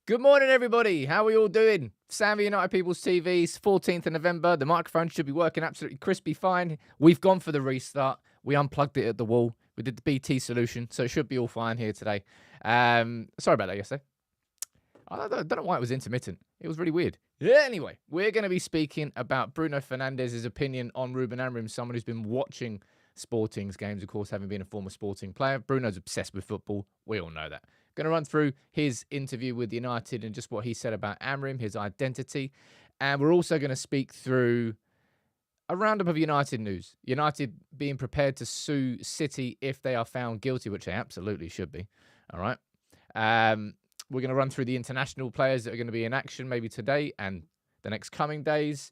Good morning, everybody. How are we all doing? Sammy United People's TV's 14th of November. The microphone should be working absolutely crispy fine. We've gone for the restart. We unplugged it at the wall. We did the BT solution, so it should be all fine here today. Sorry about that yesterday. I don't know why it was intermittent. It was really weird. Yeah, anyway, we're going to be speaking about Bruno Fernandes' opinion on Ruben Amorim, someone who's been watching Sporting's games, of course, having been a former Sporting player. Bruno's obsessed with football. We all know that. Going to run through his interview with United and just what he said about Amorim, his identity. And we're also going to speak through a roundup of United news. United being prepared to sue City if they are found guilty, which they absolutely should be. All right. We're going to run through the international players that are going to be in action maybe today and the next coming days.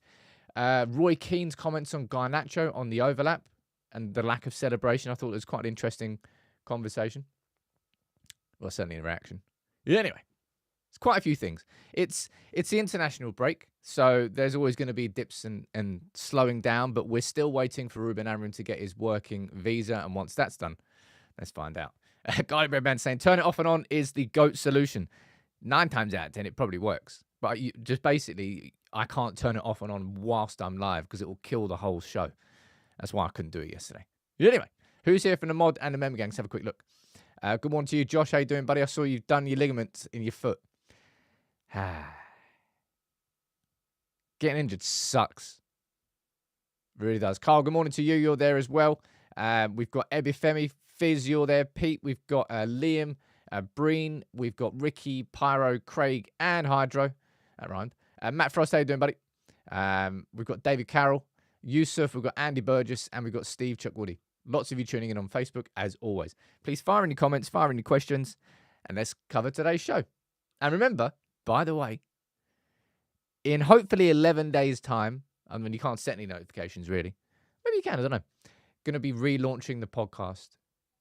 Roy Keane's comments on Garnacho on the overlap and the lack of celebration. I thought it was quite an interesting conversation. Well, certainly a reaction. Yeah, anyway, it's quite a few things. It's the international break, so there's always going to be dips and slowing down, but we're still waiting for Ruben Amorim to get his working visa, and once that's done, let's find out. Guy Redman saying, turn it off and on is the GOAT solution. 9 times out of 10, it probably works. But just basically, I can't turn it off and on whilst I'm live because it will kill the whole show. That's why I couldn't do it yesterday. Anyway, who's here from the mod and the member gang? Let's have a quick look. Good morning to you, Josh. How you doing, buddy? I saw you've done your ligaments in your foot. Getting injured sucks. Really does. Carl, good morning to you. You're there as well. We've got Ebifemi, Fizz, you're there. Pete, we've got Liam, Breen, we've got Ricky, Pyro, Craig, and Hydro. That rhymed. Matt Frost, how you doing, buddy? We've got David Carroll, Yusuf, we've got Andy Burgess, and we've got Steve Chuckwoody. Lots of you tuning in on Facebook, as always. Please fire any comments, fire any questions, and let's cover today's show. And remember, by the way, in hopefully 11 days' time, I mean, you can't set any notifications, really. Maybe you can, I don't know. Going to be relaunching the podcast.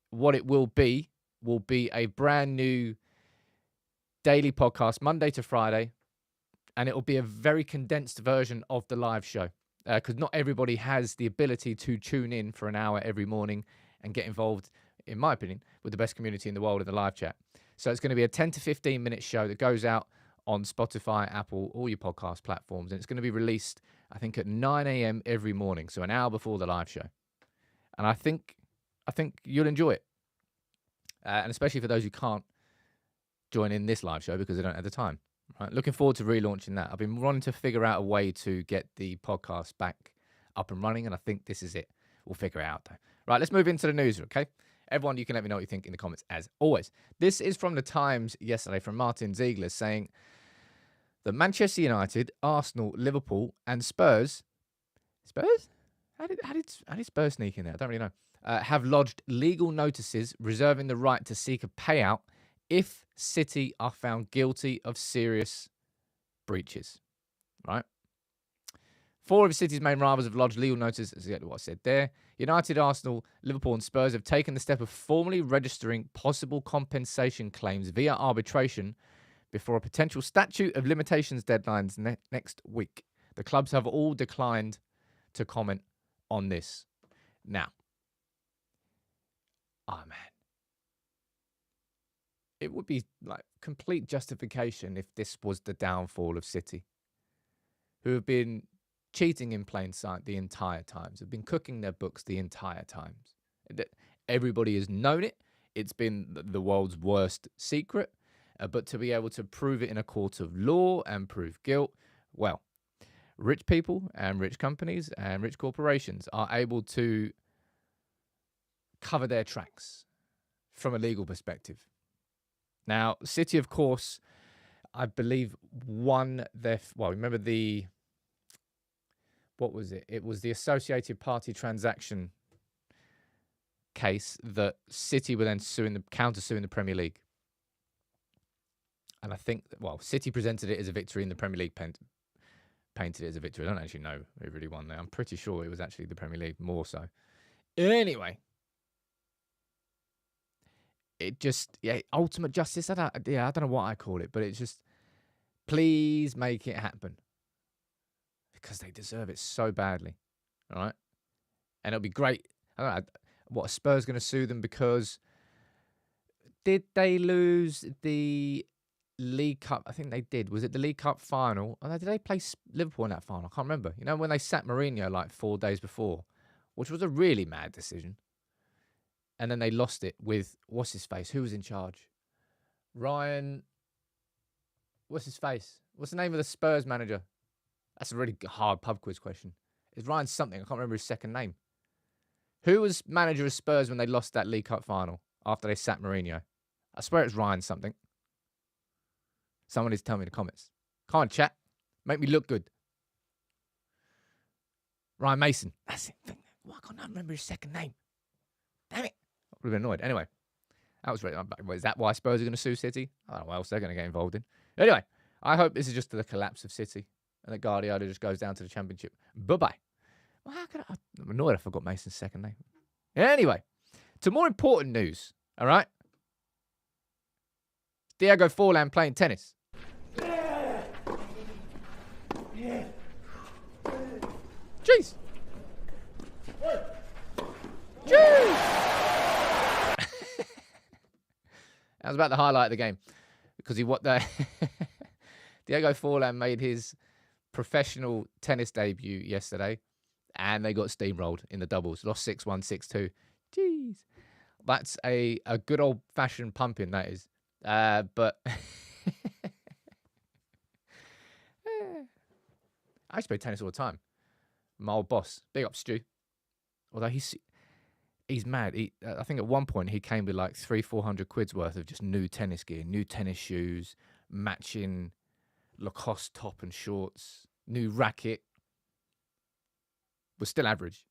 What it will be a brand new daily podcast, Monday to Friday, and it will be a very condensed version of the live show. Because not everybody has the ability to tune in for an hour every morning and get involved, in my opinion, with the best community in the world in the live chat. So it's going to be a 10 to 15 minute show that goes out on Spotify, Apple, all your podcast platforms. And it's going to be released, I think, at 9 a.m. every morning. So an hour before the live show. And I think you'll enjoy it. And especially for those who can't join in this live show because they don't have the time. Right, looking forward to relaunching that. I've been wanting to figure out a way to get the podcast back up and running, and I think this is it. We'll figure it out, though. Right, let's move into the news, okay? Everyone, you can let me know what you think in the comments, as always. This is from the Times yesterday from Martin Ziegler saying that Manchester United, Arsenal, Liverpool, and Spurs... Spurs? How did Spurs sneak in there? I don't really know. Have lodged legal notices reserving the right to seek a payout if City are found guilty of serious breaches, right? 4 of City's main rivals have lodged legal notices, that's exactly what I said there. United, Arsenal, Liverpool and Spurs have taken the step of formally registering possible compensation claims via arbitration before a potential statute of limitations deadlines next week. The clubs have all declined to comment on this. Now, oh man. It would be like complete justification if this was the downfall of City, who have been cheating in plain sight the entire times, have been cooking their books the entire times. Everybody has known it. It's been the world's worst secret, but to be able to prove it in a court of law and prove guilt, well, rich people and rich companies and rich corporations are able to cover their tracks from a legal perspective. Now, City, of course, I believe won their... Well, remember the... What was it? It was the associated party transaction case that City were then counter-suing the Premier League. And I think, well, City presented it as a victory and the Premier League painted it as a victory. I don't actually know who really won there. I'm pretty sure it was actually the Premier League more so. Anyway... It just, ultimate justice. I don't know what I call it, but it's just, please make it happen because they deserve it so badly, all right? And it'll be great. I don't know, what, are Spurs going to sue them because did they lose the League Cup. I think they did. Was it the League Cup final? Oh, no, did they play Liverpool in that final? I can't remember. You know, when they sacked Mourinho like 4 days before, which was a really mad decision. And then they lost it with, what's his face? Who was in charge? Ryan. What's his face? What's the name of the Spurs manager? That's a really hard pub quiz question. It's Ryan something. I can't remember his second name. Who was manager of Spurs when they lost that League Cup final after they sacked Mourinho? I swear it's Ryan something. Someone needs to tell me in the comments. Come on, chat. Make me look good. Ryan Mason. That's it. Why can't I remember his second name? Damn it. I would have been annoyed. Anyway, that was really. Is that why Spurs are going to sue City? I don't know what else they're going to get involved in. Anyway, I hope this is just the collapse of City and that Guardiola just goes down to the Championship. Bye-bye. Well, how could I'm annoyed I forgot Mason's second name. Anyway, to more important news, all right? Diego Forlan playing tennis. Jeez. Jeez. That was about the highlight of the game. Because Diego Forlan made his professional tennis debut yesterday. And they got steamrolled in the doubles. Lost 6-1, 6-2. Jeez. That's a good old-fashioned pumping, that is. But I used to play tennis all the time. My old boss. Big up, Stu. Although he's mad. I think at one point he came with like 300-400 quid's worth of just new tennis gear, new tennis shoes, matching Lacoste top and shorts, new racket. Was still average.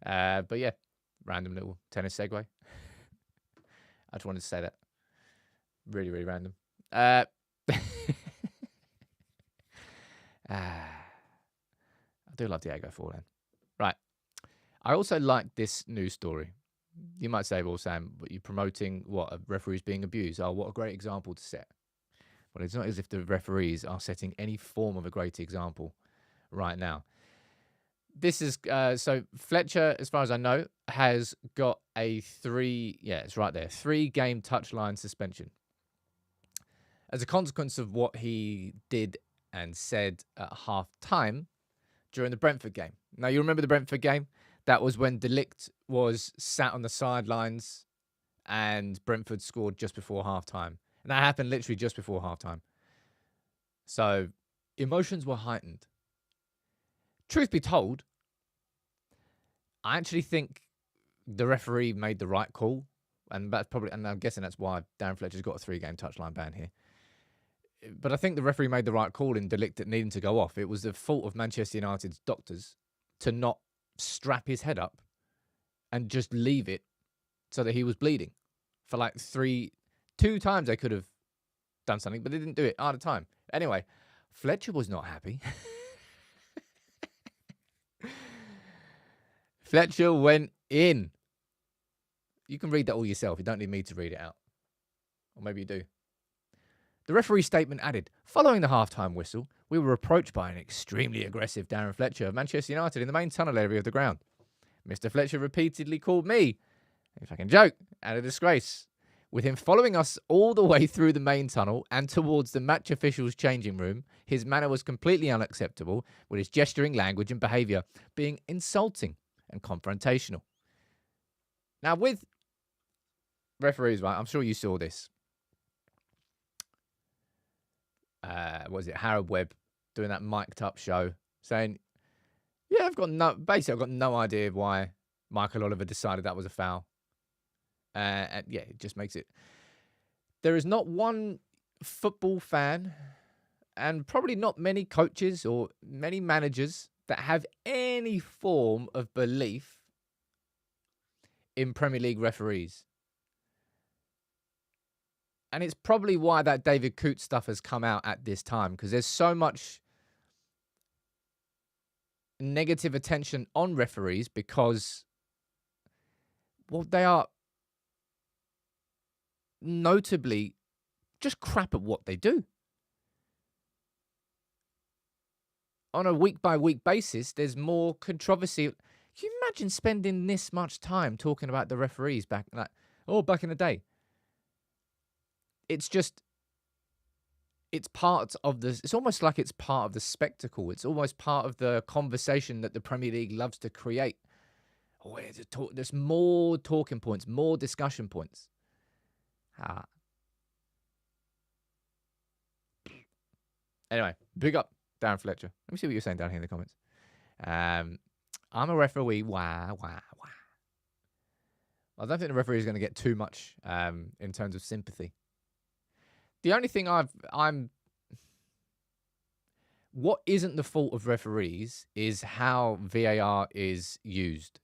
But yeah, random little tennis segue. I just wanted to say that. Really, really random. I do love Diego Forlan. Right. I also like this news story. You might say, well, Sam, but you're promoting what? Referees being abused. Oh, what a great example to set. Well, it's not as if the referees are setting any form of a great example right now. This is, so Fletcher, as far as I know, has got a 3-game touchline suspension. As a consequence of what he did and said at half-time during the Brentford game. Now, you remember the Brentford game? That was when De Ligt was sat on the sidelines and Brentford scored just before half-time. And that happened literally just before half-time. So, emotions were heightened. Truth be told, I actually think the referee made the right call, and I'm guessing that's why Darren Fletcher's got a 3-game touchline ban here. But I think the referee made the right call in De Ligt needing to go off. It was the fault of Manchester United's doctors to not strap his head up and just leave it so that he was bleeding for like 2 times. They could have done something, but they didn't do it at the time. Anyway, Fletcher was not happy. Fletcher went in. You can read that all yourself. You don't need me to read it out. Or maybe you do. The referee statement added, following the halftime whistle, we were approached by an extremely aggressive Darren Fletcher of Manchester United in the main tunnel area of the ground. Mr. Fletcher repeatedly called me a fucking joke and a disgrace, with him following us all the way through the main tunnel and towards the match officials' changing room. His manner was completely unacceptable, with his gesturing, language and behaviour being insulting and confrontational. Now, with referees, right, I'm sure you saw this. Was it Harold Webb doing that mic'd up show saying, yeah, I've got no idea why Michael Oliver decided that was a foul. And yeah, it just makes it. There is not one football fan and probably not many coaches or many managers that have any form of belief in Premier League referees. And it's probably why that David Coote stuff has come out at this time, because there's so much negative attention on referees because, well, they are notably just crap at what they do. On a week-by-week basis, there's more controversy. Can you imagine spending this much time talking about the referees back in the day? It's just it's part of the. It's almost like it's part of the spectacle. It's almost part of the conversation that the Premier League loves to create. Oh, there's more talking points, more discussion points. Anyway, big up Darren Fletcher. Let me see what you're saying down here in the comments. I'm a referee. Wow. I don't think the referee is going to get too much in terms of sympathy. The only thing what isn't the fault of referees is how VAR is used.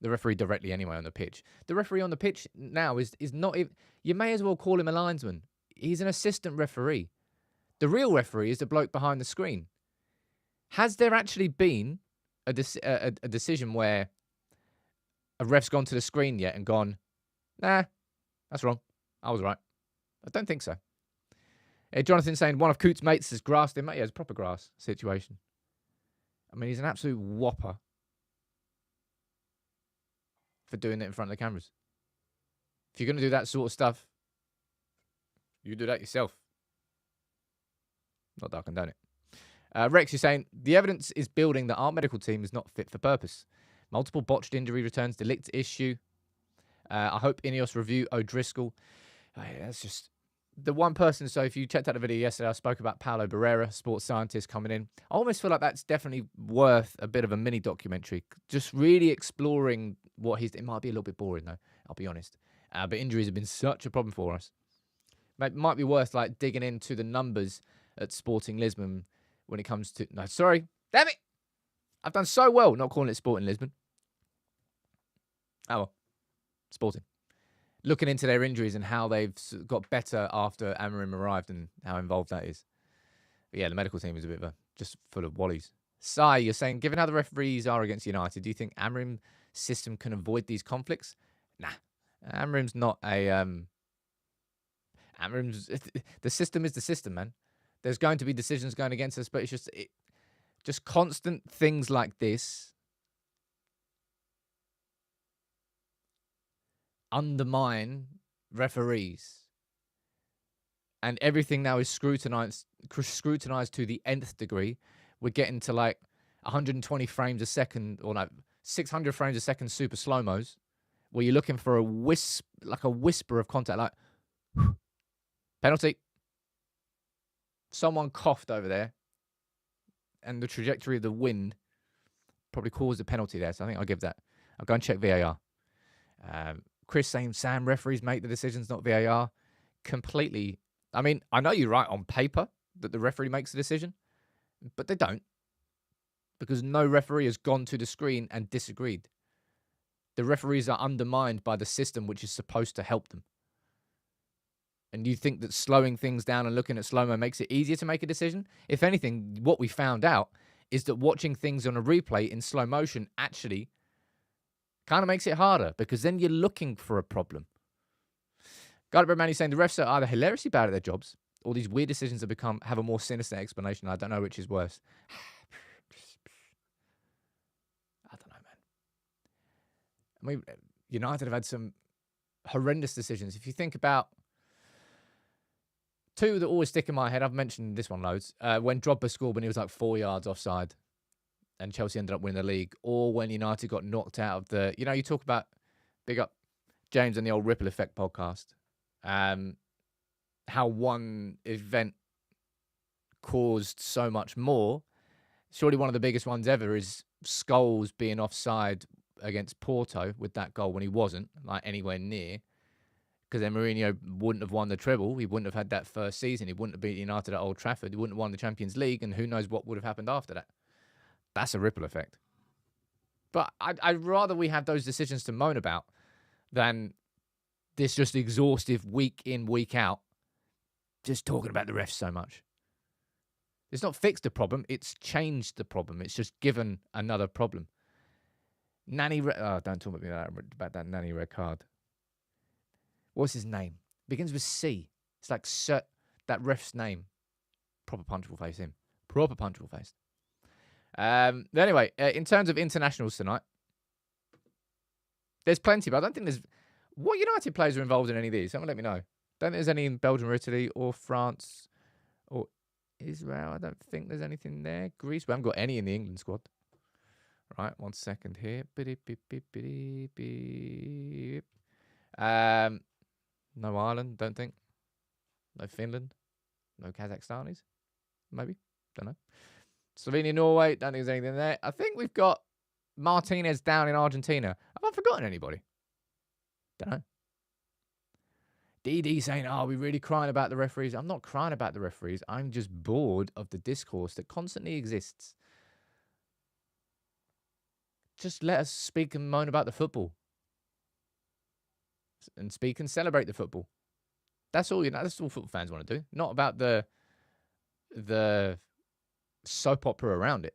The referee directly anyway on the pitch. The referee on the pitch now is not even, you may as well call him a linesman. He's an assistant referee. The real referee is the bloke behind the screen. Has there actually been a decision where a ref's gone to the screen yet and gone, nah, that's wrong. I was right. I don't think so. Jonathan saying one of Coote's mates has grassed him. Yeah, it's a proper grass situation. I mean, he's an absolute whopper for doing it in front of the cameras. If you're going to do that sort of stuff, you do that yourself. Not that I condone it. Rex, you're saying the evidence is building that our medical team is not fit for purpose. Multiple botched injury returns, delict issue. I hope Ineos review O'Driscoll. Oh, yeah, that's just the one person. So if you checked out the video yesterday, I spoke about Paulo Barrera, sports scientist coming in. I almost feel like that's definitely worth a bit of a mini documentary. Just really exploring what it might be a little bit boring though, I'll be honest. But injuries have been such a problem for us. It might be worth like digging into the numbers at Sporting Lisbon when it comes to... No, sorry. Damn it. I've done so well not calling it Sporting Lisbon. Oh well. Sporting. Looking into their injuries and how they've got better after Amorim arrived and how involved that is. But yeah, the medical team is a bit of just full of wallies. Sai, you're saying, given how the referees are against United, do you think Amorim's system can avoid these conflicts? Nah. Amorim's not a... The system is the system, man. There's going to be decisions going against us, but it's just constant things like this undermine referees. And everything now is scrutinized to the nth degree. We're getting to like 120 frames a second, or no, 600 frames a second super slow-mos, where you're looking for a whisper of contact, like penalty. Someone coughed over there, and the trajectory of the wind probably caused a penalty there. So I think I'll give that. I'll go and check VAR. Chris saying Sam referees make the decisions, not VAR. Completely. I mean, I know you're right on paper that the referee makes the decision, but they don't, because no referee has gone to the screen and disagreed. The referees are undermined by the system which is supposed to help them. And you think that slowing things down and looking at slow-mo makes it easier to make a decision? If anything, what we found out is that watching things on a replay in slow motion actually kind of makes it harder, because then you're looking for a problem. Garnacho and Roy saying the refs are either hilariously bad at their jobs, or these weird decisions have a more sinister explanation. I don't know which is worse. I don't know, man. I mean, United have had some horrendous decisions. If you think about two that always stick in my head, I've mentioned this one loads. When Drogba scored when he was like 4 yards offside and Chelsea ended up winning the league, or when United got knocked out of the... You talk about, big up James and the old Ripple Effect podcast, how one event caused so much more. Surely one of the biggest ones ever is Scholes being offside against Porto with that goal when he wasn't, like, anywhere near. Because then Mourinho wouldn't have won the treble. He wouldn't have had that first season. He wouldn't have beat United at Old Trafford. He wouldn't have won the Champions League. And who knows what would have happened after that. That's a ripple effect. But I'd rather we have those decisions to moan about than this just exhaustive week in, week out, just talking about the refs so much. It's not fixed the problem. It's changed the problem. It's just given another problem. Don't talk about that Nanny red card. What's his name? Begins with C. It's like that ref's name. Proper punchable face, him. Proper punchable face. Anyway, in terms of internationals tonight, there's plenty, but I don't think there's... What United players are involved in any of these? Someone let me know. Don't think there's any in Belgium or Italy or France Or Israel, I don't think there's anything there. Greece, we haven't got any in the England squad. Right, 1 second here. No Ireland, don't think. No Finland. No Kazakhstanis, maybe. Don't know. Slovenia, Norway, don't think there's anything there. I think we've got Martinez down in Argentina. Have I forgotten anybody? Don't know. DD saying, oh, we're really crying about the referees. I'm not crying about the referees. I'm just bored of the discourse that constantly exists. Just let us speak and moan about the football. And speak and celebrate the football. That's all that's all football fans want to do. Not about the soap opera around it.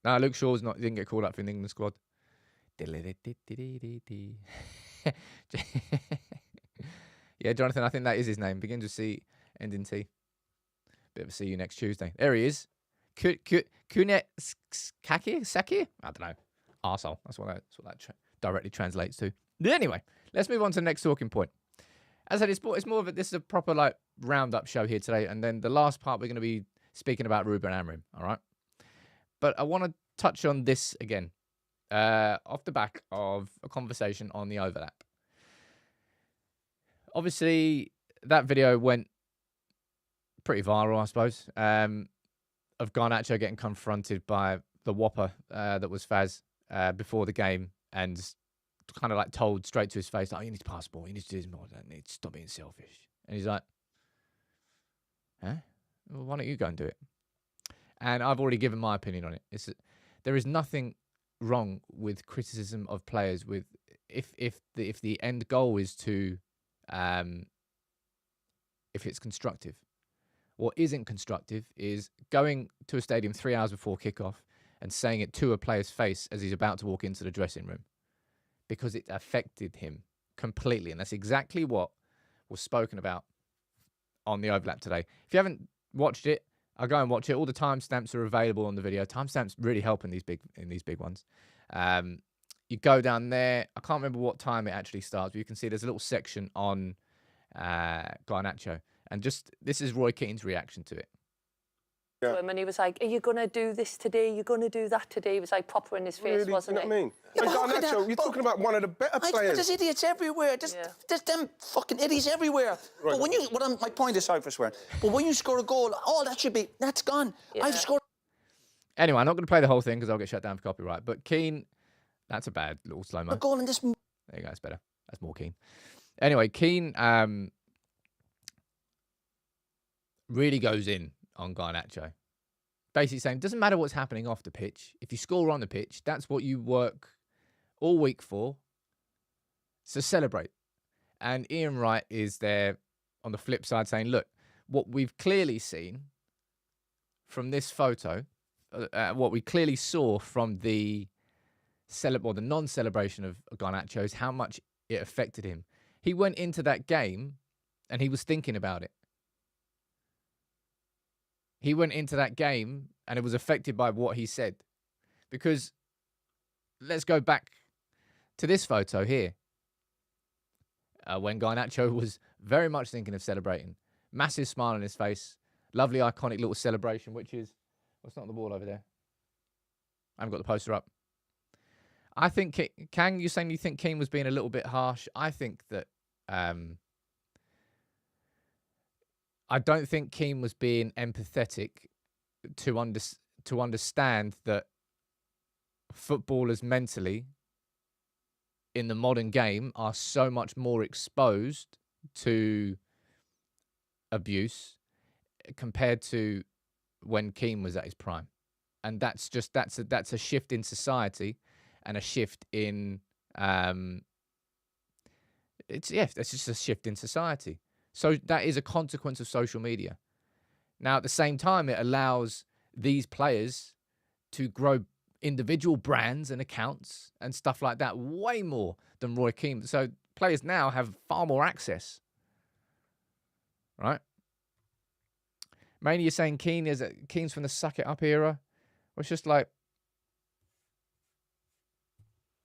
No, Luke Shaw's didn't get called up for the England squad. Yeah, Jonathan, I think that is his name. Begins with C, end in T. Bit of a see you next Tuesday. There he is. Kunet Sakir? I don't know. Arsehole. That's what that directly translates to. But anyway, let's move on to the next talking point. As I said, it's more of this is a proper like roundup show here today, and then the last part we're going to be speaking about Ruben Amorim. All right, but I want to touch on this again, off the back of a conversation on the overlap. Obviously, that video went pretty viral, I suppose, of Garnacho getting confronted by the whopper that was Faz before the game, and kind of like told straight to his face, like, you need to pass the ball, you need to do this more, you need to stop being selfish. And he's like, huh? Well, why don't you go and do it? And I've already given my opinion on it. There is nothing wrong with criticism of players with if the end goal is to if it's constructive. What isn't constructive is going to a stadium 3 hours before kickoff and saying it to a player's face as he's about to walk into the dressing room, because it affected him completely. And that's exactly what was spoken about on the overlap today. If you haven't watched it, I'll go and watch it. All the timestamps are available on the video. Timestamps really help in these big ones. You go down there. I can't remember what time it actually starts, but you can see there's a little section on Garnacho. And just, this is Roy Keane's reaction to it. Yeah. And he was like, are you going to do this today? You're going to do that today? He was like proper in his face, really? wasn't You know he? what I mean? Yeah, Garnacho, you're talking about one of the better players. There's idiots everywhere. There's them fucking idiots everywhere. Right. But when you, my point is, sorry for swearing, but when you score a goal, all that should be, that's gone. Yeah. I've scored. Anyway, I'm not going to play the whole thing because I'll get shut down for copyright. But Keane, that's a bad little slow-mo. A goal in this. There you go, that's better. That's more Keane. Anyway, Keane really goes in on Garnacho. Basically saying, doesn't matter what's happening off the pitch. If you score on the pitch, that's what you work all week for. So celebrate. And Ian Wright is there on the flip side saying, look, what we've clearly seen from this photo, what we clearly saw from the non-celebration of Garnacho is how much it affected him. He went into that game and he was thinking about it. He went into that game and it was affected by what he said. Because let's go back to this photo here. When Garnacho was very much thinking of celebrating. Massive smile on his face. Lovely, iconic little celebration, which is... What's not on the wall over there? I haven't got the poster up. I think... Kang, you're saying you think Keane was being a little bit harsh? I think that... I don't think Keane was being empathetic to understand that footballers mentally in the modern game are so much more exposed to abuse compared to when Keane was at his prime. And that's a shift in society and a shift in that's just a shift in society. So that is a consequence of social media. Now, at the same time, it allows these players to grow individual brands and accounts and stuff like that way more than Roy Keane. So players now have far more access. Right? Mainly you're saying Keane's from the suck it up era. Well, it's just like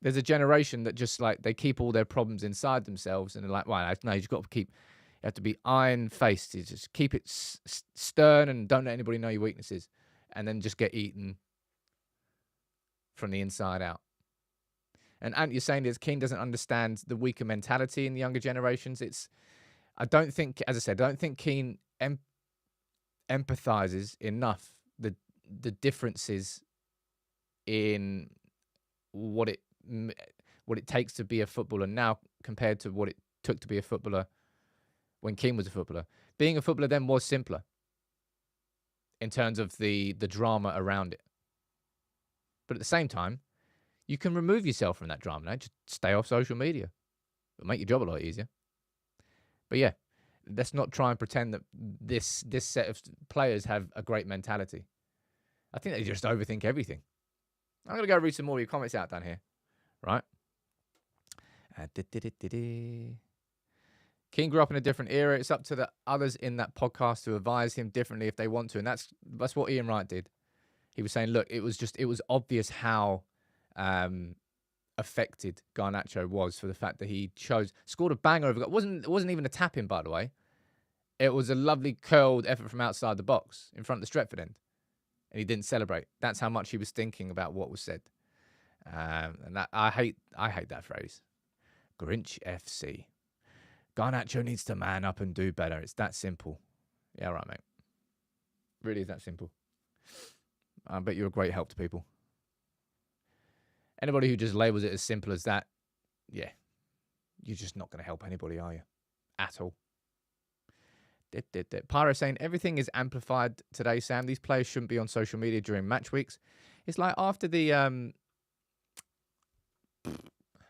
there's a generation that just like they keep all their problems inside themselves and they're like, well, no, you've got to keep... You have to be iron-faced. You just keep it stern and don't let anybody know your weaknesses. And then just get eaten from the inside out. And Ant, you're saying that Keane doesn't understand the weaker mentality in the younger generations. I don't think, as I said, I don't think Keane empathizes enough the differences in what it takes to be a footballer now compared to what it took to be a footballer when Keane was a footballer. Being a footballer then was simpler in terms of the drama around it. But at the same time, you can remove yourself from that drama now. Just stay off social media. It'll make your job a lot easier. But yeah, let's not try and pretend that this set of players have a great mentality. I think they just overthink everything. I'm going to go read some more of your comments out down here. Right? Keane grew up in a different era. It's up to the others in that podcast to advise him differently if they want to. And that's what Ian Wright did. He was saying, look, it was obvious how affected Garnacho was for the fact that he scored a banger over. It wasn't even a tap-in, by the way. It was a lovely curled effort from outside the box in front of the Stretford end. And he didn't celebrate. That's how much he was thinking about what was said. And that I hate that phrase. Grinch FC. Garnacho needs to man up and do better. It's that simple. Yeah, right, mate. Really is that simple. I bet you're a great help to people. Anybody who just labels it as simple as that, yeah, you're just not going to help anybody, are you? At all. Pyro saying, everything is amplified today, Sam. These players shouldn't be on social media during match weeks. It's like after the...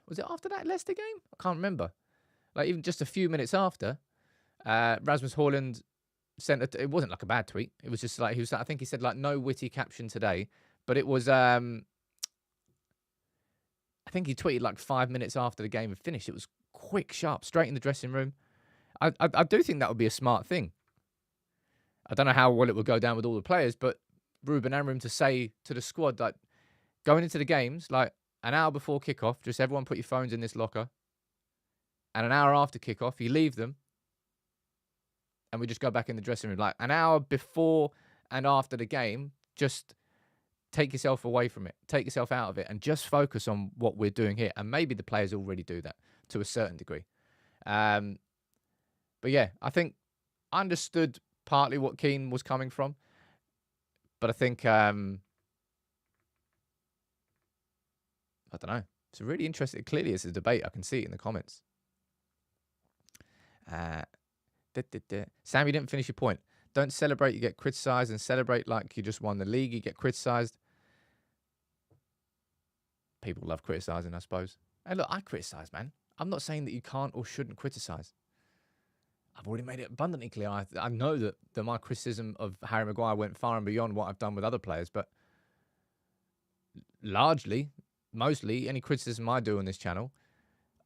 was it after that Leicester game? I can't remember. Like even just a few minutes after, Rasmus Højlund sent it wasn't like a bad tweet. It was just like I think he said like no witty caption today, but it was I think he tweeted like 5 minutes after the game had finished. It was quick, sharp, straight in the dressing room. I do think that would be a smart thing. I don't know how well it would go down with all the players, but Ruben Amorim to say to the squad, like, going into the games, like, an hour before kickoff, just everyone put your phones in this locker. And an hour after kickoff, you leave them. And we just go back in the dressing room. Like, an hour before and after the game, just take yourself away from it. Take yourself out of it and just focus on what we're doing here. And maybe the players already do that to a certain degree. But yeah, I think I understood partly what Keane was coming from. But I think, I don't know. It's a really interesting, clearly it's a debate. I can see it in the comments. Sam, you didn't finish your point. Don't celebrate, you get criticised, and celebrate like you just won the league, you get criticised. People love criticising, I suppose. And look, I criticise, man. I'm not saying that you can't or shouldn't criticise. I've already made it abundantly clear. I know that my criticism of Harry Maguire went far and beyond what I've done with other players, but largely, mostly, any criticism I do on this channel,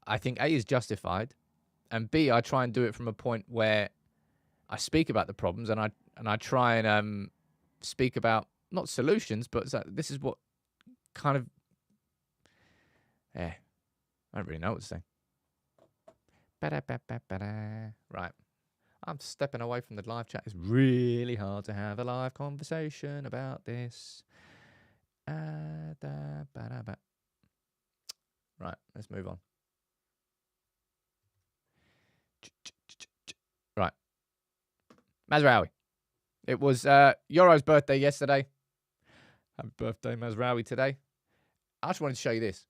I think A, is justified, and B, I try and do it from a point where I speak about the problems and I try and speak about, not solutions, but this is what kind of, I don't really know what to say. Right. I'm stepping away from the live chat. It's really hard to have a live conversation about this. Right, let's move on. Right. Mazraoui. It was Yoro's birthday yesterday. Happy birthday, Mazraoui, today. I just wanted to show you this.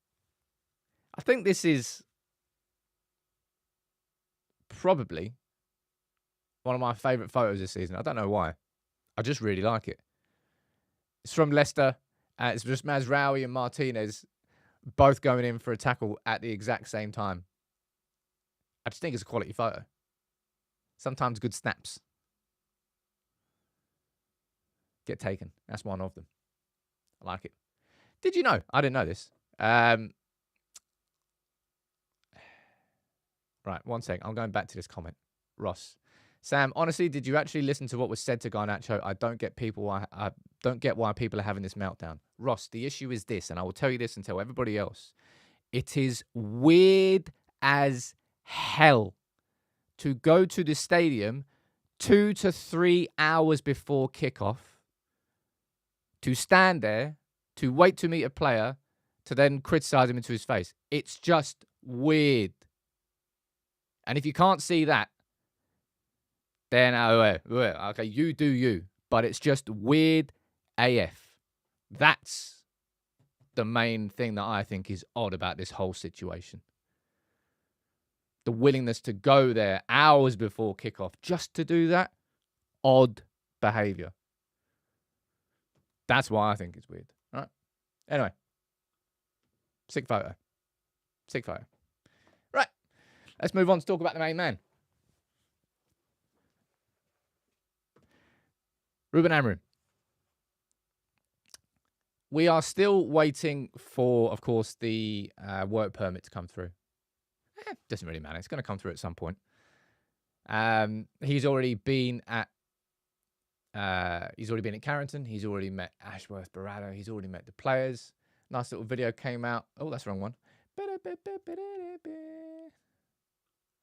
I think this is probably one of my favourite photos this season. I don't know why. I just really like it. It's from Leicester. It's just Mazraoui and Martinez both going in for a tackle at the exact same time. I just think it's a quality photo. Sometimes good snaps get taken. That's one of them. I like it. Did you know? I didn't know this. Right, one sec. I'm going back to this comment. Ross. Sam, honestly, did you actually listen to what was said to Garnacho? I don't get I don't get why people are having this meltdown. Ross, the issue is this, and I will tell you this and tell everybody else. It is weird as hell to go to the stadium 2 to 3 hours before kickoff, to stand there, to wait to meet a player, to then criticize him into his face. It's just weird. And if you can't see that, then, okay, you do you. But it's just weird AF. That's the main thing that I think is odd about this whole situation. The willingness to go there hours before kickoff just to do that, odd behavior. That's why I think it's weird. All right. Anyway, sick photo. Sick photo. Right. Let's move on to talk about the main man. Ruben Amorim. We are still waiting for, of course, the work permit to come through. Doesn't really matter. It's going to come through at some point. He's already been at Carrington. He's already met Ashworth Barado. He's already met the players. Nice little video came out. Oh, that's the wrong one.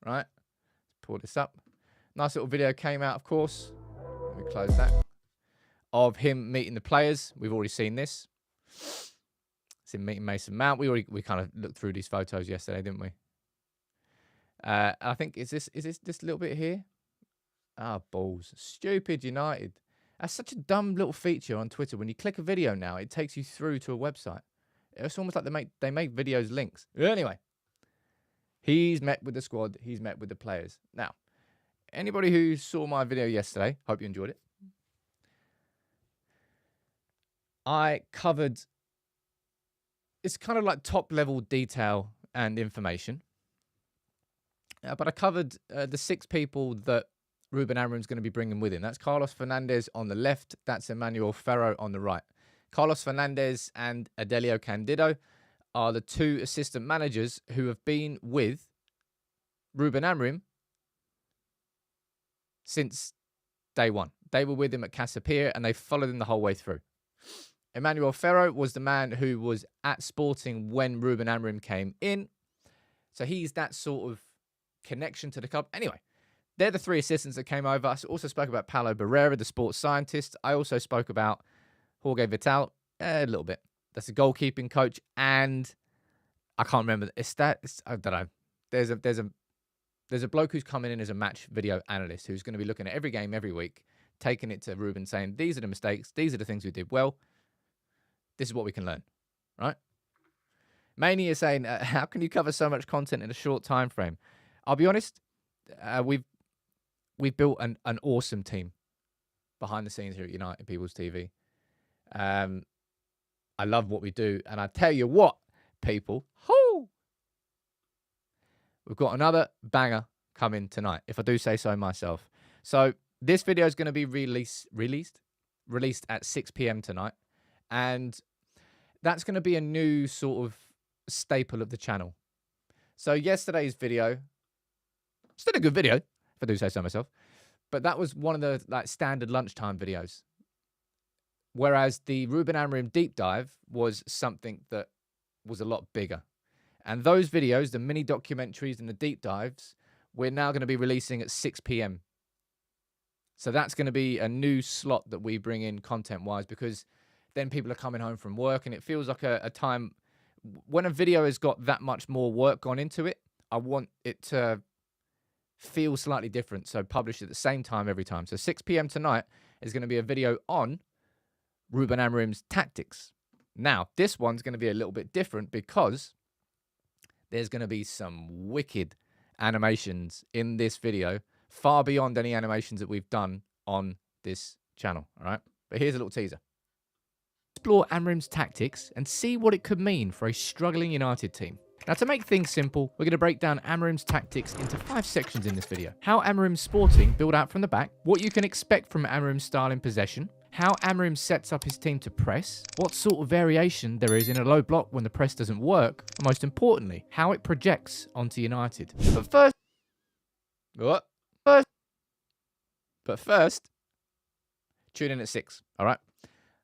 Right. Let's pull this up. Nice little video came out, of course. Let me close that. Of him meeting the players. We've already seen this. It's him meeting Mason Mount. We kind of looked through these photos yesterday, didn't we? I think is this little bit here? Ah, balls. Stupid United. That's such a dumb little feature on Twitter. When you click a video now, it takes you through to a website. It's almost like they make videos links. Anyway, he's met with the squad. He's met with the players. Now, anybody who saw my video yesterday, hope you enjoyed it. I covered, it's kind of like top level detail and information. But I covered the 6 people that Ruben Amorim's going to be bringing with him. That's Carlos Fernandes on the left. That's Emmanuel Ferro on the right. Carlos Fernandes and Adelio Candido are the 2 assistant managers who have been with Ruben Amorim since day one. They were with him at Casapia and they followed him the whole way through. Emmanuel Ferro was the man who was at Sporting when Ruben Amorim came in. So he's that sort of connection to the club. Anyway, they're the 3 assistants that came over. I also spoke about Paulo Barrera, the sports scientist. I also spoke about Jorge Vital a little bit. That's a goalkeeping coach. And I can't remember. I don't know. There's a bloke who's coming in as a match video analyst who's going to be looking at every game every week, taking it to Ruben saying, these are the mistakes. These are the things we did well. This is what we can learn, right? Mania is saying, how can you cover so much content in a short time frame? I'll be honest, we've built an awesome team behind the scenes here at United People's TV. I love what we do, and I tell you what, people, we've got another banger coming tonight, if I do say so myself. So this video is going to be released at 6 p.m. tonight. And that's going to be a new sort of staple of the channel. So yesterday's video, still a good video, if I do say so myself, but that was one of the standard lunchtime videos. Whereas the Ruben Amorim deep dive was something that was a lot bigger. And those videos, the mini documentaries and the deep dives, we're now going to be releasing at 6 p.m. So that's going to be a new slot that we bring in content-wise, because then people are coming home from work and it feels like a time when a video has got that much more work gone into it. I want it to feel slightly different. So publish at the same time every time. So 6 p.m. tonight is going to be a video on Ruben Amorim's tactics. Now, this one's going to be a little bit different because there's going to be some wicked animations in this video, far beyond any animations that we've done on this channel. All right. But here's a little teaser. Explore Amorim's tactics and see what it could mean for a struggling United team. Now, to make things simple, we're going to break down Amorim's tactics into 5 sections in this video. How Amorim's Sporting build out from the back, what you can expect from Amorim's style in possession, how Amorim sets up his team to press, what sort of variation there is in a low block when the press doesn't work, and most importantly, how it projects onto United. But first, tune in at 6, all right?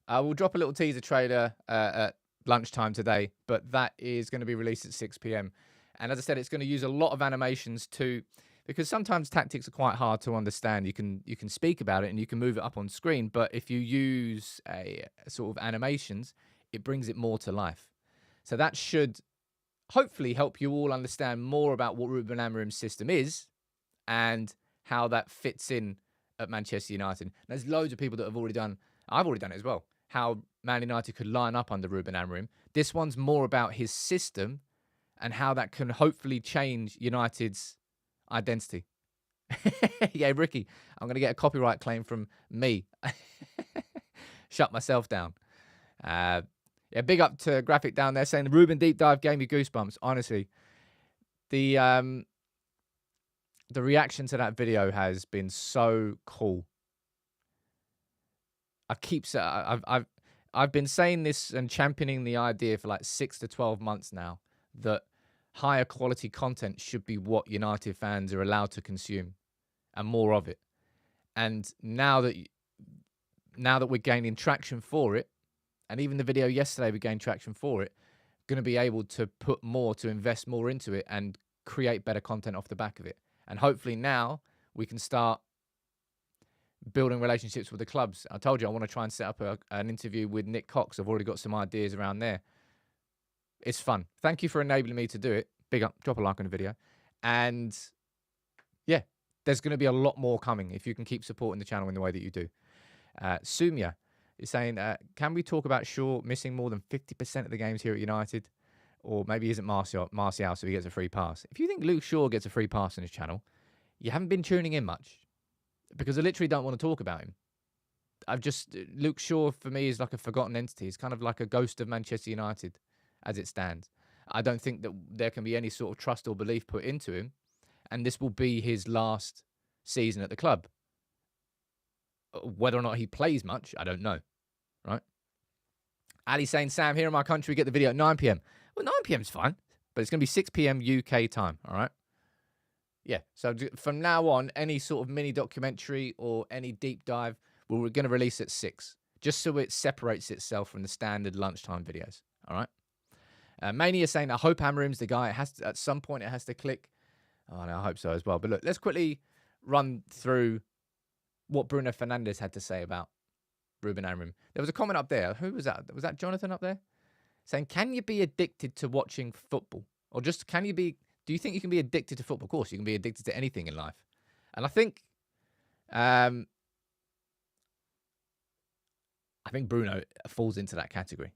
We'll drop a little teaser trailer at lunchtime today, but that is going to be released at 6 p.m. And as I said, it's going to use a lot of animations to because sometimes tactics are quite hard to understand. You can speak about it and you can move it up on screen, but if you use a sort of animations, it brings it more to life. So that should hopefully help you all understand more about what Ruben Amorim's system is and how that fits in at Manchester United. There's loads of people that have already done, I've already done it as well, how Man United could line up under Ruben Amorim. This one's more about his system and how that can hopefully change United's identity. Yeah, Ricky, I'm going to get a copyright claim from me. Shut myself down. Yeah, big up to Graphic down there saying the Ruben deep dive gave me goosebumps. Honestly, the reaction to that video has been so cool. I've been saying this and championing the idea for like 6 to 12 months now that higher quality content should be what United fans are allowed to consume, and more of it. And now that we're gaining traction for it, and even the video yesterday we gained traction for it, going to be able to put more, to invest more into it and create better content off the back of it. And hopefully now we can start building relationships with the clubs. I told you I want to try and set up an interview with Nick Cox. I've already got some ideas around there. It's fun. Thank you for enabling me to do it. Big up. Drop a like on the video. And yeah, there's going to be a lot more coming if you can keep supporting the channel in the way that you do. Sumia is saying, can we talk about Shaw missing more than 50% of the games here at United? Or maybe he isn't Martial, so he gets a free pass. If you think Luke Shaw gets a free pass on his channel, you haven't been tuning in much. Because I literally don't want to talk about him. Luke Shaw for me is like a forgotten entity. He's kind of like a ghost of Manchester United as it stands. I don't think that there can be any sort of trust or belief put into him. And this will be his last season at the club. Whether or not he plays much, I don't know. Right? Ali saying, Sam, here in my country, get the video at 9 p.m. Well, 9 p.m. is fine. But it's going to be 6 p.m. UK time. All right? Yeah, so from now on, any sort of mini documentary or any deep dive, we're going to release at 6, just so it separates itself from the standard lunchtime videos. All right. Mania saying, I hope Amorim's the guy. It has to, at some point, it has to click. Oh, no, I hope so as well. But look, let's quickly run through what Bruno Fernandes had to say about Ruben Amorim. There was a comment up there. Who was that? Was that Jonathan up there? Saying, can you be addicted to watching football? Or just, do you think you can be addicted to football? Of course, you can be addicted to anything in life. And I think Bruno falls into that category.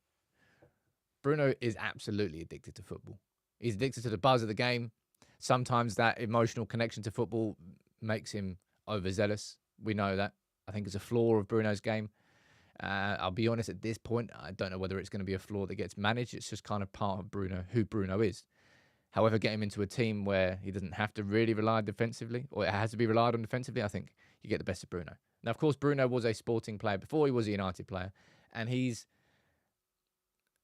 Bruno is absolutely addicted to football. He's addicted to the buzz of the game. Sometimes that emotional connection to football makes him overzealous. We know that. I think it's a flaw of Bruno's game. I'll be honest, at this point, I don't know whether it's going to be a flaw that gets managed. It's just kind of part of who Bruno is. However, get him into a team where he doesn't have to really rely defensively, or it has to be relied on defensively, I think you get the best of Bruno. Now, of course, Bruno was a Sporting player before he was a United player, and he's...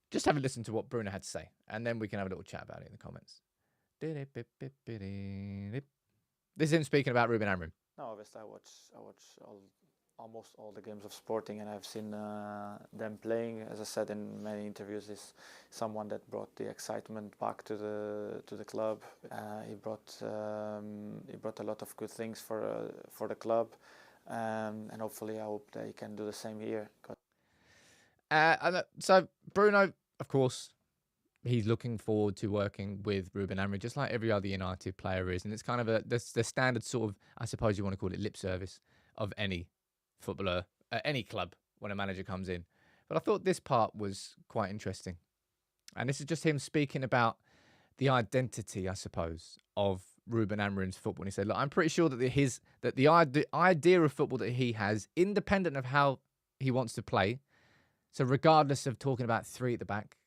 Just have a listen to what Bruno had to say, and then we can have a little chat about it in the comments. This is him speaking about Ruben Amorim. No, obviously I watch almost all the games of Sporting, and I've seen them playing. As I said in many interviews, is someone that brought the excitement back to the club. He brought a lot of good things for the club, and hopefully I hope that he can do the same here. So Bruno, of course, he's looking forward to working with Ruben Amorim, just like every other United player is, and it's kind of the standard sort of, I suppose you want to call it, lip service of any footballer at any club when a manager comes in. But I thought this part was quite interesting. And this is just him speaking about the identity, I suppose, of Ruben Amorim's football. And he said, look, I'm pretty sure that the idea of football that he has, independent of how he wants to play, so regardless of talking about 3 at the back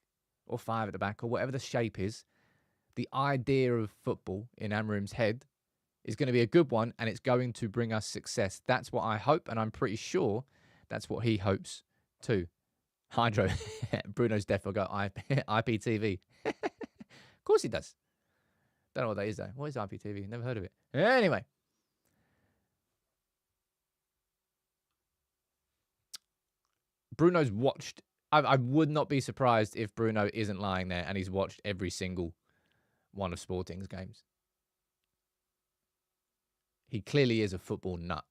or 5 at the back or whatever the shape is, the idea of football in Amorim's head is going to be a good one, and it's going to bring us success. That's what I hope, and I'm pretty sure that's what he hopes too. Hydro. Bruno's deaf will go IPTV. Of course he does. Don't know what that is, though. What is IPTV? Never heard of it. Anyway. Bruno's watched... I would not be surprised if Bruno isn't lying there and he's watched every single one of Sporting's games. He clearly is a football nut.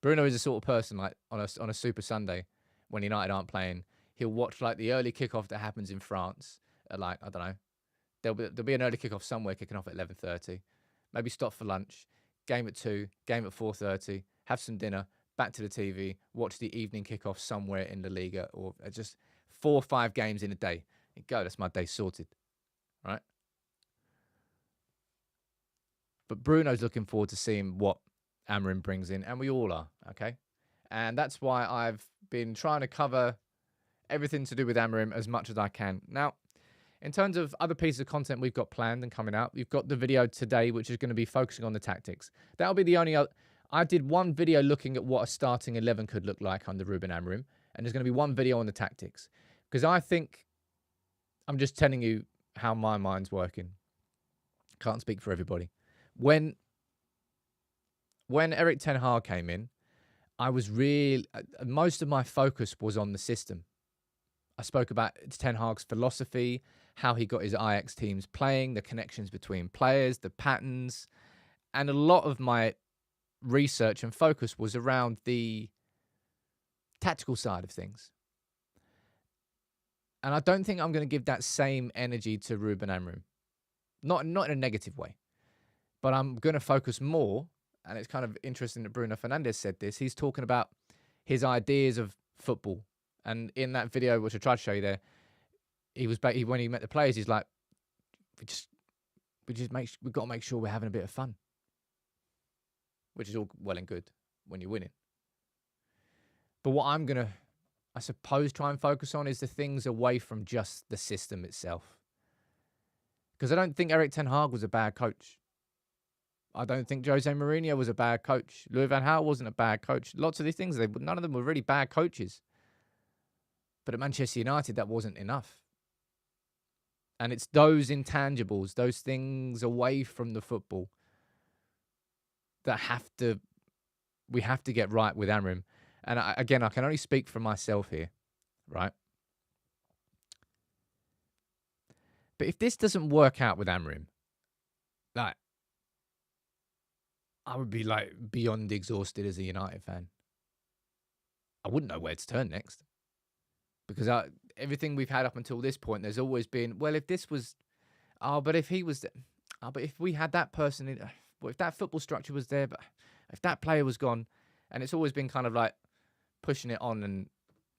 Bruno is the sort of person, like, on a Super Sunday when United aren't playing, he'll watch, like, the early kickoff that happens in France at, like, I don't know. There'll be an early kickoff somewhere kicking off at 11:30. Maybe stop for lunch, game at 2, game at 4:30, have some dinner, back to the TV, watch the evening kickoff somewhere in La Liga, or just 4 or 5 games in a day. And go, that's my day sorted, right? But Bruno's looking forward to seeing what Amorim brings in, and we all are, okay? And that's why I've been trying to cover everything to do with Amorim as much as I can. Now, in terms of other pieces of content we've got planned and coming out, we've got the video today, which is going to be focusing on the tactics. That'll be the only other... I did one video looking at what a starting 11 could look like under Ruben Amorim, and there's going to be one video on the tactics. Because I think... I'm just telling you how my mind's working. Can't speak for everybody. When Eric Ten Hag came in, I was really... most of my focus was on the system. I spoke about Ten Hag's philosophy, how he got his Ajax teams playing, the connections between players, the patterns. And a lot of my research and focus was around the tactical side of things. And I don't think I'm going to give that same energy to Ruben Amorim. Not in a negative way. But I'm going to focus more, and it's kind of interesting that Bruno Fernandes said this. He's talking about his ideas of football. And in that video, which I tried to show you there, when he met the players, he's like, we've got to make sure we're having a bit of fun. Which is all well and good when you're winning. But what I'm going to, I suppose, try and focus on is the things away from just the system itself. Because I don't think Erik Ten Hag was a bad coach. I don't think Jose Mourinho was a bad coach. Louis van Gaal wasn't a bad coach. Lots of these things, none of them were really bad coaches. But at Manchester United, that wasn't enough. And it's those intangibles, those things away from the football that we have to get right with Amorim. And again, I can only speak for myself here, right? But if this doesn't work out with Amorim, like, I would be like beyond exhausted as a United fan. I wouldn't know where to turn next. Because everything we've had up until this point, there's always been, well, if this was, but if he was, but if we had that person, if that football structure was there, but if that player was gone, and it's always been kind of like pushing it on and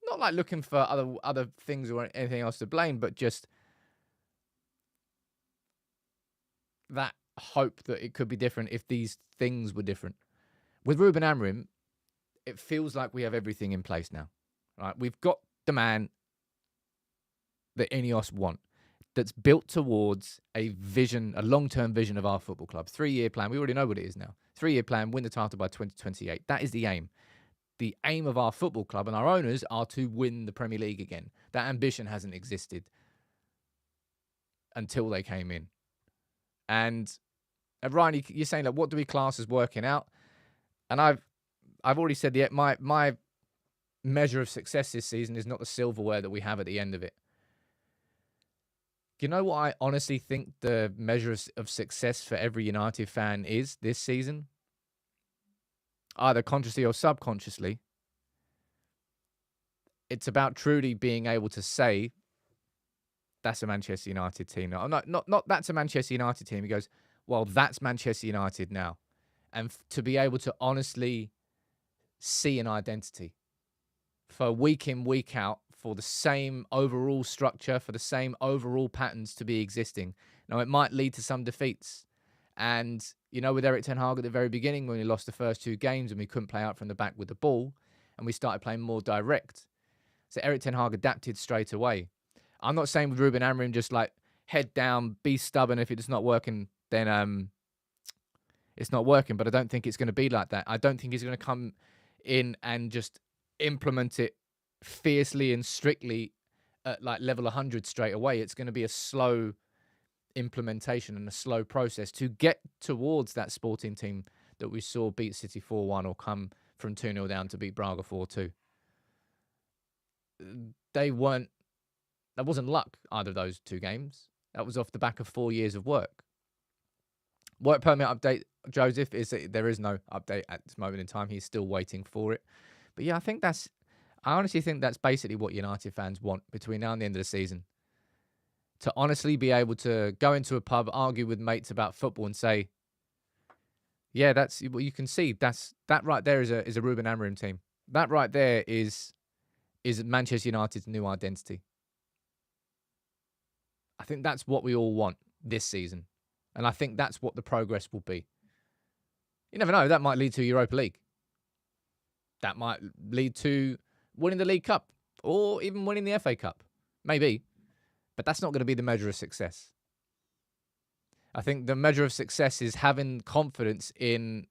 not like looking for other things or anything else to blame, but just that hope that it could be different if these things were different. With Ruben Amorim, it feels like we have everything in place now, right? We've got the man that Ineos want, that's built towards a vision, a long-term vision of our football club. 3-year plan. We already know what it is now. 3-year plan, win the title by 2028. That is the aim. The aim of our football club and our owners are to win the Premier League again. That ambition hasn't existed until they came in. And Ryan, you're saying, like, what do we class as working out? And I've already said my measure of success this season is not the silverware that we have at the end of it. You know what I honestly think the measure of success for every United fan is this season? Either consciously or subconsciously. It's about truly being able to say, that's a Manchester United team now. Not that's a Manchester United team. He goes, well, that's Manchester United now. And to be able to honestly see an identity for week in, week out, for the same overall structure, for the same overall patterns to be existing. Now, it might lead to some defeats. And, with Erik Ten Hag at the very beginning, when we lost the first 2 games and we couldn't play out from the back with the ball, and we started playing more direct. So Erik Ten Hag adapted straight away. I'm not saying with Ruben Amorim, just like head down, be stubborn. If it's not working, then it's not working. But I don't think it's going to be like that. I don't think he's going to come in and just implement it fiercely and strictly at like level 100 straight away. It's going to be a slow implementation and a slow process to get towards that Sporting team that we saw beat City 4-1 or come from 2-0 down to beat Braga 4-2. That wasn't luck, either of those 2 games. That was off the back of 4 years of work. Work permit update, Joseph, is that there is no update at this moment in time. He's still waiting for it. But yeah, I honestly think that's basically what United fans want between now and the end of the season. To honestly be able to go into a pub, argue with mates about football and say, yeah, that's what you can see. That right there is a Ruben Amorim team. That right there is Manchester United's new identity. I think that's what we all want this season. And I think that's what the progress will be. You never know. That might lead to Europa League. That might lead to winning the League Cup or even winning the FA Cup. Maybe. But that's not going to be the measure of success. I think the measure of success is having confidence in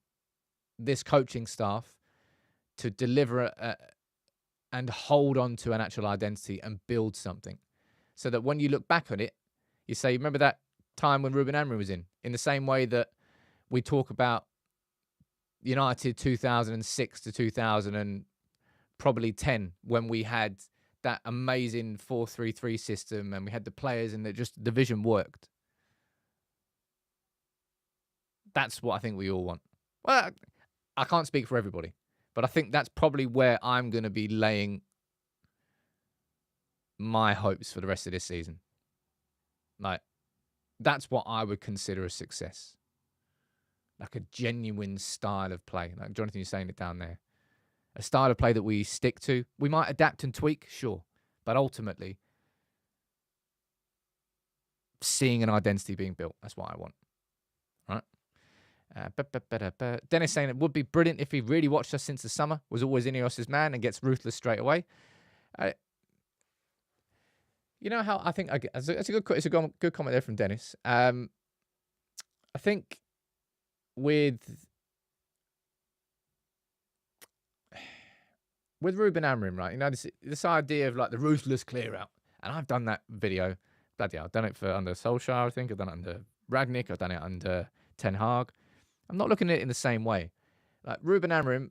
this coaching staff to deliver and hold on to an actual identity and build something. So that when you look back on it, you say, remember that time when Ruben Amorim was in the same way that we talk about United 2006 to 2000 and probably 10, when we had that amazing 4-3-3 system and we had the players and the vision worked. That's what I think we all want. Well, I can't speak for everybody, but I think that's probably where I'm going to be laying my hopes for the rest of this season. Like, that's what I would consider a success. Like a genuine style of play. Like Jonathan, you're saying it down there. A style of play that we stick to. We might adapt and tweak, sure. But ultimately, seeing an identity being built. That's what I want. Right? Dennis saying it would be brilliant if he really watched us since the summer, was always Ineos's man and gets ruthless straight away. You know how I think it's a good comment there from Dennis. I think with Ruben Amorim, right? You know, this idea of like the ruthless clear out, and I've done that video. Bloody hell, I've done it for under Solskjaer, I think. I've done it under Ragnick. I've done it under Ten Hag. I'm not looking at it in the same way. Like Ruben Amorim,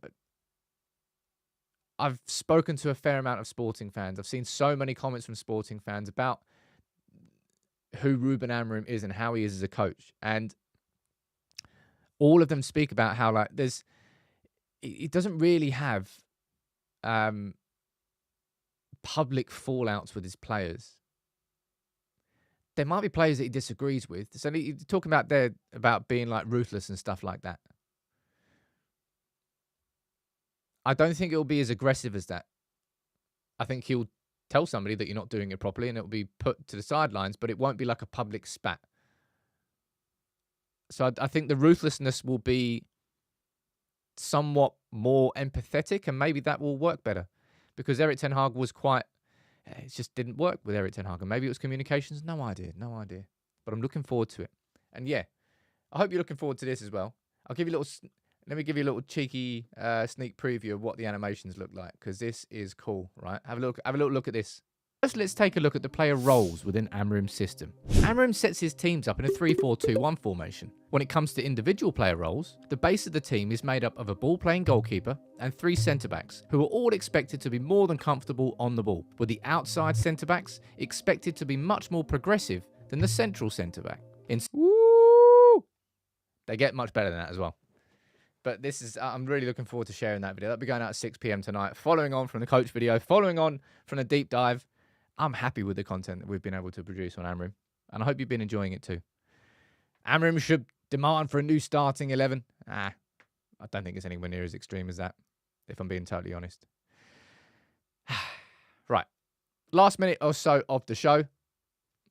I've spoken to a fair amount of sporting fans. I've seen so many comments from sporting fans about who Ruben Amorim is and how he is as a coach. And all of them speak about how like he doesn't really have public fallouts with his players. There might be players that he disagrees with. So he's talking about being like ruthless and stuff like that. I don't think it'll be as aggressive as that. I think he'll tell somebody that you're not doing it properly and it'll be put to the sidelines, but it won't be like a public spat. So I think the ruthlessness will be somewhat more empathetic, and maybe that will work better, because Erik Ten Hag was quite... It just didn't work with Erik Ten Hag. And maybe it was communications. No idea. But I'm looking forward to it. And yeah, I hope you're looking forward to this as well. Let me give you a little cheeky sneak preview of what the animations look like, because this is cool, right? Have a little look at this. First, let's take a look at the player roles within Amorim's system. Amorim sets his teams up in a 3-4-2-1 formation. When it comes to individual player roles, the base of the team is made up of a ball-playing goalkeeper and 3 centre-backs, who are all expected to be more than comfortable on the ball, with the outside centre-backs expected to be much more progressive than the central centre-back. They get much better than that as well. But I'm really looking forward to sharing that video. That'll be going out at 6 p.m. tonight, following on from the coach video, following on from the deep dive. I'm happy with the content that we've been able to produce on Amorim, and I hope you've been enjoying it too. Amorim should demand for a new starting 11. I don't think it's anywhere near as extreme as that, if I'm being totally honest. Right. Last minute or so of the show.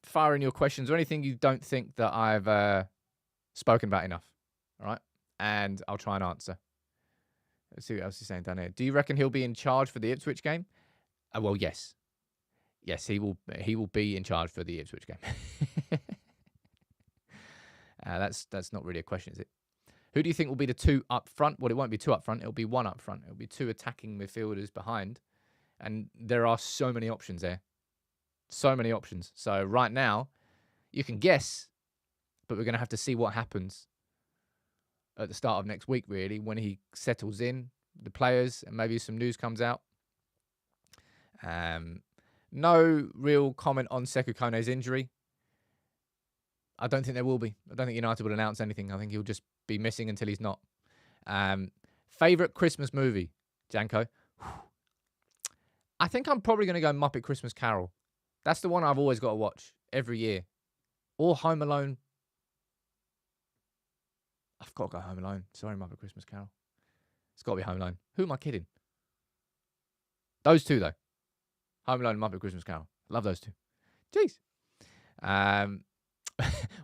Fire in your questions or anything you don't think that I've spoken about enough. All right? And I'll try and answer. Let's see what else he's saying down here. Do you reckon he'll be in charge for the Ipswich game? Well, yes. Yes, he will be in charge for the Ipswich game. That's not really a question, is it? Who do you think will be the 2 up front? Well, it won't be 2 up front. It'll be 1 up front. It'll be 2 attacking midfielders behind. And there are so many options there. So many options. So right now, you can guess, but we're going to have to see what happens at the start of next week, really, when he settles in, the players, and maybe some news comes out. No real comment on Sekou Kone's injury. I don't think there will be. I don't think United will announce anything. I think he'll just be missing until he's not. Favourite Christmas movie, Janko? I think I'm probably going to go Muppet Christmas Carol. That's the one I've always got to watch every year. Or Home Alone. I've got to go Home Alone. Sorry, Muppet Christmas Carol. It's got to be Home Alone. Who am I kidding? Those two, though. Home Alone and Muppet Christmas Carol. Love those two. Jeez.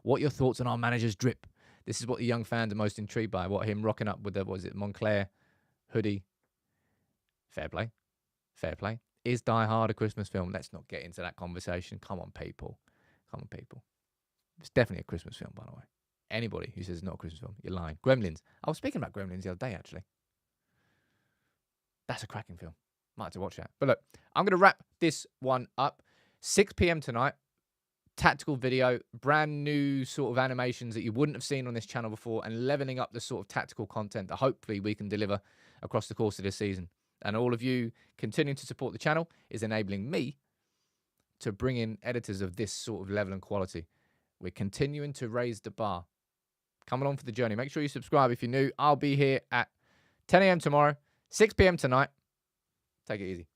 What are your thoughts on our manager's drip? This is what the young fans are most intrigued by. What, him rocking up with the, what is it, Montclair hoodie. Fair play. Fair play. Is Die Hard a Christmas film? Let's not get into that conversation. Come on, people. Come on, people. It's definitely a Christmas film, by the way. Anybody who says it's not a Christmas film, you're lying. Gremlins. I was speaking about Gremlins the other day, actually. That's a cracking film. Might have to watch that. But look, I'm going to wrap this one up. 6 p.m. tonight. Tactical video. Brand new sort of animations that you wouldn't have seen on this channel before, and leveling up the sort of tactical content that hopefully we can deliver across the course of this season. And all of you continuing to support the channel is enabling me to bring in editors of this sort of level and quality. We're continuing to raise the bar. Come along for the journey. Make sure you subscribe if you're new. I'll be here at 10 a.m. tomorrow, 6 p.m. tonight. Take it easy.